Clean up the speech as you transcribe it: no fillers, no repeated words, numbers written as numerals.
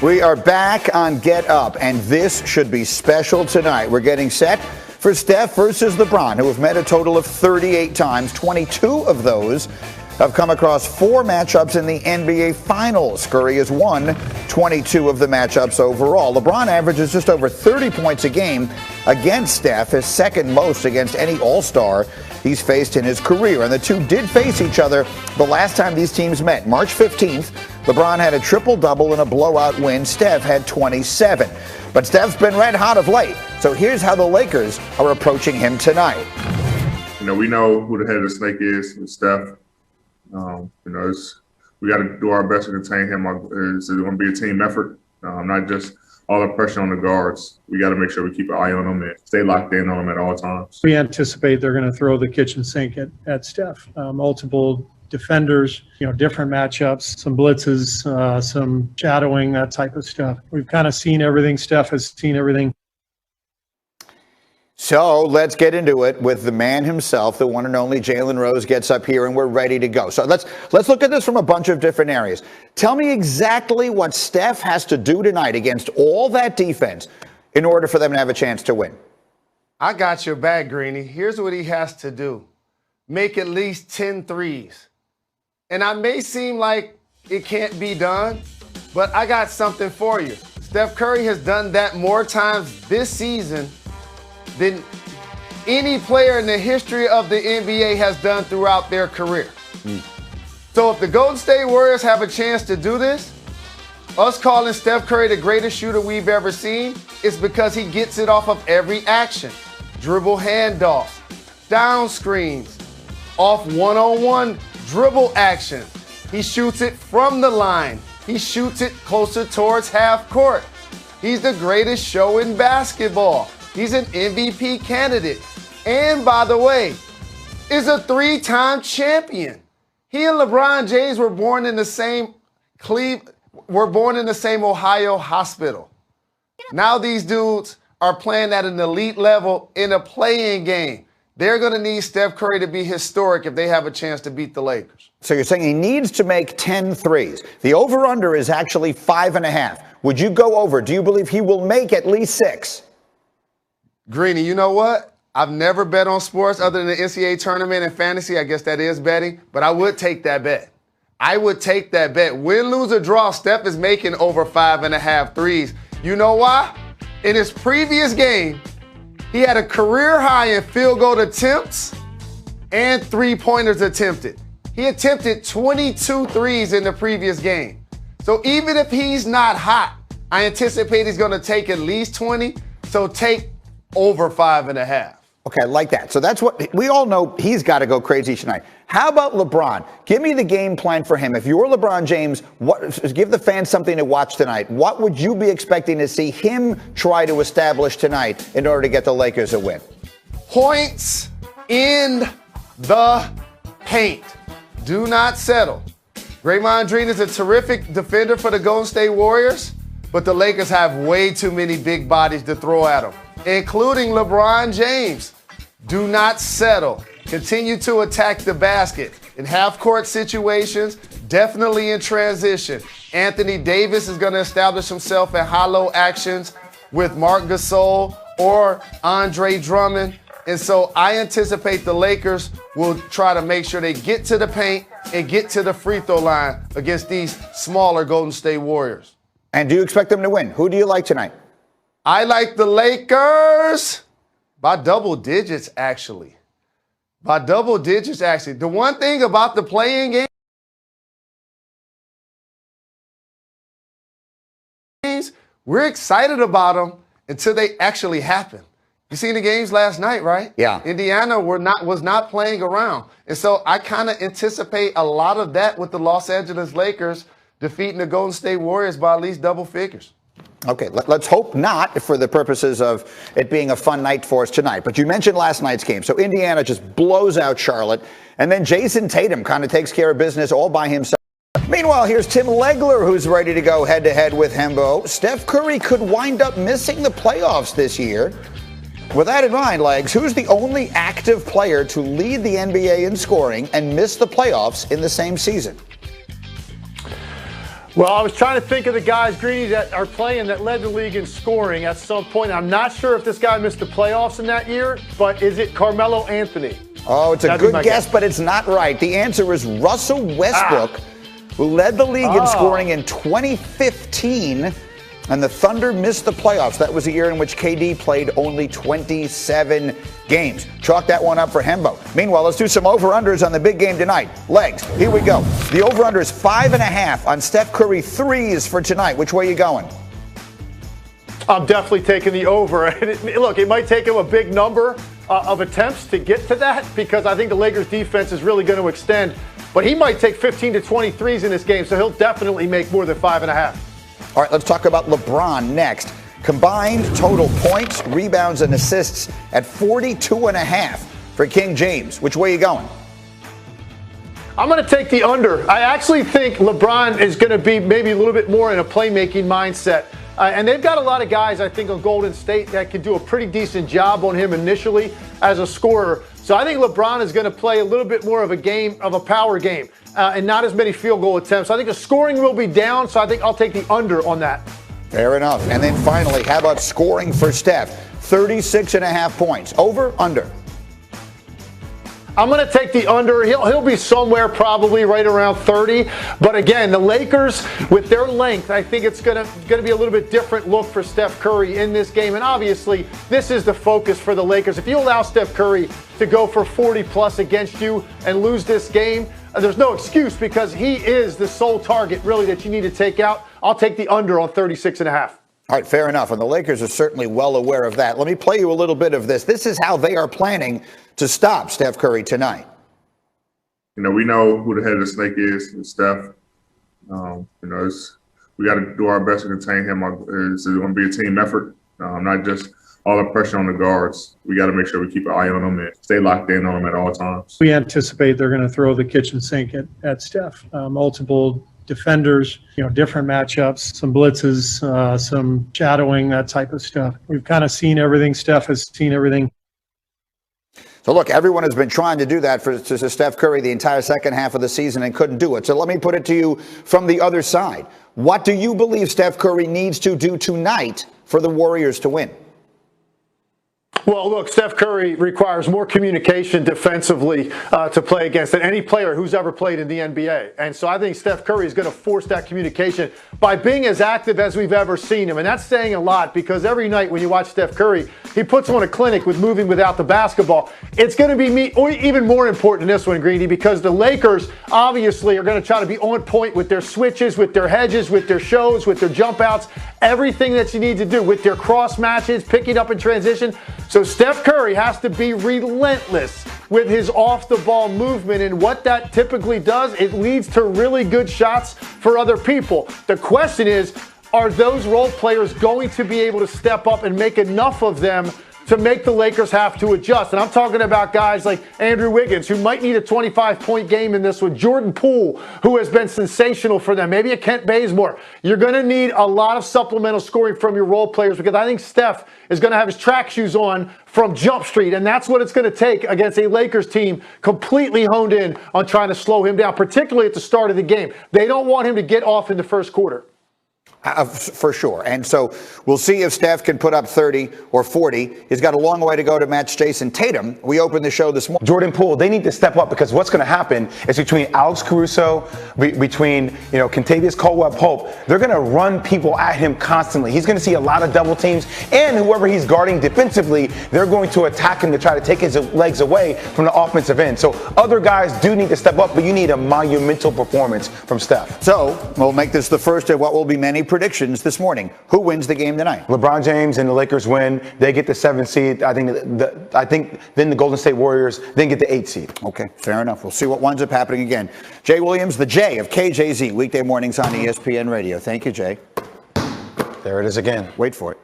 We are back on Get Up, and this should be special tonight. We're getting set for Steph versus LeBron, who have met a total of 38 times. 22 of those have come across 4 matchups in the NBA Finals. Curry has won 22 of the matchups overall. LeBron averages just over 30 points a game against Steph, his second most against any All-Star he's faced in his career. And the two did face each other the last time these teams met. March 15th, LeBron had a triple-double in a blowout win. Steph had 27. But Steph's been red hot of late. So here's how the Lakers are approaching him tonight. We know who the head of the snake is, it's Steph. We got to do our best to contain him. It's going to be a team effort, not just all the pressure on the guards. We got to make sure we keep an eye on him and stay locked in on him at all times. We anticipate they're going to throw the kitchen sink at Steph. Multiple defenders, different matchups, some blitzes, some shadowing, that type of stuff. We've kind of seen everything. Steph has seen everything. So let's get into it with the man himself, the one and only Jalen Rose gets up here, and we're ready to go. So let's look at this from a bunch of different areas. Tell me exactly what Steph has to do tonight against all that defense in order for them to have a chance to win. I got your back, Greeny. Here's what he has to do. Make at least 10 threes. And I may seem like it can't be done, but I got something for you. Steph Curry has done that more times this season than any player in the history of the NBA has done throughout their career. So if the Golden State Warriors have a chance to do this, us calling Steph Curry the greatest shooter we've ever seen is because he gets it off of every action. Dribble handoffs, down screens, off one-on-one dribble action. He shoots it from the line. He shoots it closer towards half court. He's the greatest show in basketball. He's an MVP candidate. And by the way, is a 3-time champion. He and LeBron James were born in the same Ohio hospital. Now these dudes are playing at an elite level in a play-in game. They're going to need Steph Curry to be historic if they have a chance to beat the Lakers. So you're saying he needs to make 10 threes. The over-under is actually 5.5. Would you go over? Do you believe he will make at least 6? Greeny, you know what? I've never bet on sports other than the NCAA tournament and fantasy. I guess that is betting, but I would take that bet. I would take that bet. Win, lose, or draw, Steph is making over 5.5 threes. You know why? In his previous game, he had a career high in field goal attempts and three-pointers attempted. He attempted 22 threes in the previous game. So even if he's not hot, I anticipate he's going to take at least 20. So take over 5.5. Okay, I like that. So that's what we all know. He's got to go crazy tonight. How about LeBron? Give me the game plan for him. If you're LeBron James, give the fans something to watch tonight. What would you be expecting to see him try to establish tonight in order to get the Lakers a win? Points in the paint. Do not settle. Draymond Green is a terrific defender for the Golden State Warriors, but the Lakers have way too many big bodies to throw at them, including LeBron James. Do not settle. Continue to attack the basket. In half-court situations, definitely in transition. Anthony Davis is going to establish himself in hollow actions with Marc Gasol or Andre Drummond. And so I anticipate the Lakers will try to make sure they get to the paint and get to the free throw line against these smaller Golden State Warriors. And do you expect them to win? Who do you like tonight? I like the Lakers by double digits, actually. By double digits, actually. The one thing about the play-in games, we're excited about them until they actually happen. You seen the games last night, right? Yeah. Indiana was not playing around. And so I kind of anticipate a lot of that with the Los Angeles Lakers defeating the Golden State Warriors by at least double figures. Okay, let's hope not for the purposes of it being a fun night for us tonight. But you mentioned last night's game. So Indiana just blows out Charlotte. And then Jason Tatum kind of takes care of business all by himself. Meanwhile, here's Tim Legler, who's ready to go head-to-head with Hembo. Steph Curry could wind up missing the playoffs this year. With that in mind, Legs, who's the only active player to lead the NBA in scoring and miss the playoffs in the same season? Well, I was trying to think of the guys, Greeny, that are playing that led the league in scoring at some point. I'm not sure if this guy missed the playoffs in that year, but is it Carmelo Anthony? Oh, it's a good guess, but it's not right. The answer is Russell Westbrook, who led the league in scoring in 2015, and the Thunder missed the playoffs. That was a year in which KD played only 27 games. Chalk that one up for Hembo. Meanwhile, let's do some over-unders on the big game tonight. Legs, here we go. The over-under is 5.5 on Steph Curry threes for tonight. Which way are you going? I'm definitely taking the over. Look, it might take him a big number of attempts to get to that because I think the Lakers defense is really going to extend. But he might take 15 to 23s in this game, so he'll definitely make more than 5.5. All right, let's talk about LeBron next. Combined total points, rebounds, and assists at 42.5 for King James. Which way are you going? I'm going to take the under. I actually think LeBron is going to be maybe a little bit more in a playmaking mindset. And they've got a lot of guys, I think, on Golden State that can do a pretty decent job on him initially as a scorer. So I think LeBron is going to play a little bit more of a game, of a power game, and not as many field goal attempts. I think the scoring will be down, so I think I'll take the under on that. Fair enough. And then finally, how about scoring for Steph? 36.5 points. Over, under? I'm going to take the under. He'll be somewhere probably right around 30. But again, the Lakers, with their length, I think it's going to be a little bit different look for Steph Curry in this game. And obviously, this is the focus for the Lakers. If you allow Steph Curry to go for 40-plus against you and lose this game, there's no excuse because he is the sole target, really, that you need to take out. I'll take the under on 36.5. All right, fair enough. And the Lakers are certainly well aware of that. Let me play you a little bit of this. This is how they are planning to stop Steph Curry tonight. You know, we know who the head of the snake is, it's Steph. We got to do our best to contain him. It's going to be a team effort, not just all the pressure on the guards. We got to make sure we keep an eye on them and stay locked in on them at all times. We anticipate they're going to throw the kitchen sink at Steph. Multiple defenders, different matchups, some blitzes, some shadowing, that type of stuff. We've kind of seen everything. Steph has seen everything. So, look, everyone has been trying to do that to Steph Curry the entire second half of the season and couldn't do it. So let me put it to you from the other side. What do you believe Steph Curry needs to do tonight for the Warriors to win? Well, look, Steph Curry requires more communication defensively to play against than any player who's ever played in the NBA. And so I think Steph Curry is going to force that communication by being as active as we've ever seen him. And that's saying a lot because every night when you watch Steph Curry, he puts on a clinic with moving without the basketball. It's going to be even more important in this one, Greeny, because the Lakers obviously are going to try to be on point with their switches, with their hedges, with their shows, with their jump outs, everything that you need to do with their cross matches, picking up in transition. So Steph Curry has to be relentless with his off-the-ball movement, and what that typically does, it leads to really good shots for other people. The question is, are those role players going to be able to step up and make enough of them to make the Lakers have to adjust? And I'm talking about guys like Andrew Wiggins, who might need a 25-point game in this one. Jordan Poole, who has been sensational for them. Maybe a Kent Bazemore. You're going to need a lot of supplemental scoring from your role players because I think Steph is going to have his track shoes on from Jump Street, and that's what it's going to take against a Lakers team completely honed in on trying to slow him down, particularly at the start of the game. They don't want him to get off in the first quarter. For sure. And so we'll see if Steph can put up 30 or 40. He's got a long way to go to match Jason Tatum. We opened the show this morning. Jordan Poole, they need to step up because what's going to happen is between Alex Caruso, between Kentavious Caldwell-Pope, they're going to run people at him constantly. He's going to see a lot of double teams, and whoever he's guarding defensively, they're going to attack him to try to take his legs away from the offensive end. So other guys do need to step up, but you need a monumental performance from Steph. So we'll make this the first of what will be many predictions this morning. Who wins the game tonight? LeBron James and the Lakers win. They get the 7th seed. I think then the Golden State Warriors then get the 8th seed. Okay, fair enough. We'll see what winds up happening again. Jay Williams, the J of KJZ, weekday mornings on ESPN Radio. Thank you, Jay. There it is again. Wait for it.